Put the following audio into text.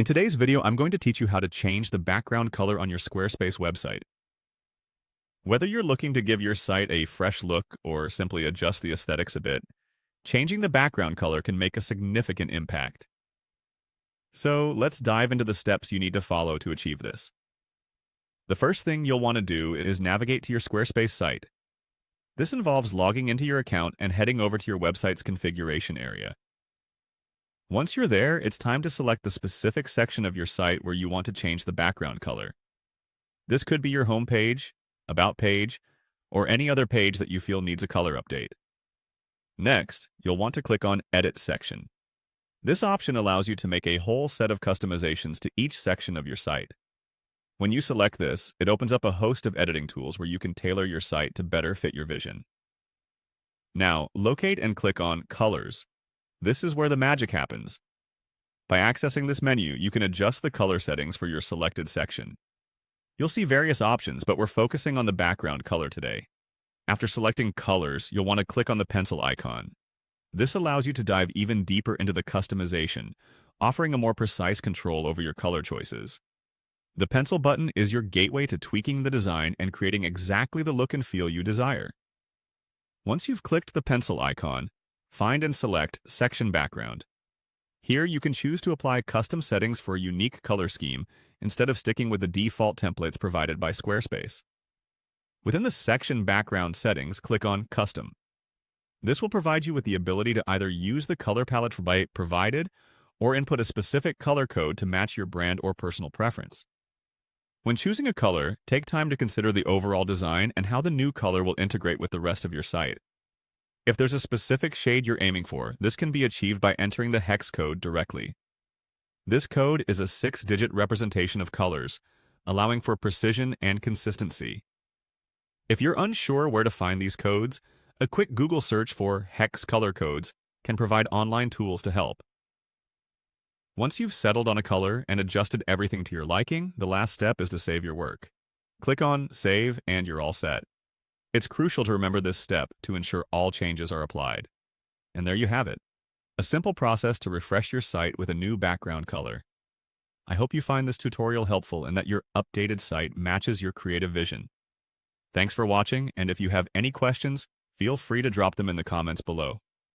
In today's video, I'm going to teach you how to change the background color on your Squarespace website. Whether you're looking to give your site a fresh look or simply adjust the aesthetics a bit, changing the background color can make a significant impact. So let's dive into the steps you need to follow to achieve this. The first thing you'll want to do is navigate to your Squarespace site. This involves logging into your account and heading over to your website's configuration area. Once you're there, it's time to select the specific section of your site where you want to change the background color. This could be your home page, about page, or any other page that you feel needs a color update. Next, you'll want to click on Edit section. This option allows you to make a whole set of customizations to each section of your site. When you select this, it opens up a host of editing tools where you can tailor your site to better fit your vision. Now, locate and click on Colors. This is where the magic happens. By accessing this menu, you can adjust the color settings for your selected section. You'll see various options, but we're focusing on the background color today. After selecting Colors, you'll want to click on the pencil icon. This allows you to dive even deeper into the customization, offering a more precise control over your color choices. The pencil button is your gateway to tweaking the design and creating exactly the look and feel you desire. Once you've clicked the pencil icon, find and select Section Background. Here you can choose to apply custom settings for a unique color scheme instead of sticking with the default templates provided by Squarespace. Within the Section Background settings, click on Custom. This will provide you with the ability to either use the color palette provided or input a specific color code to match your brand or personal preference. When choosing a color, take time to consider the overall design and how the new color will integrate with the rest of your site. If there's a specific shade you're aiming for, this can be achieved by entering the hex code directly. This code is a 6-digit representation of colors, allowing for precision and consistency. If you're unsure where to find these codes, a quick Google search for hex color codes can provide online tools to help. Once you've settled on a color and adjusted everything to your liking, the last step is to save your work. Click on Save and you're all set. It's crucial to remember this step to ensure all changes are applied. And there you have it. A simple process to refresh your site with a new background color. I hope you find this tutorial helpful and that your updated site matches your creative vision. Thanks for watching, and if you have any questions, feel free to drop them in the comments below.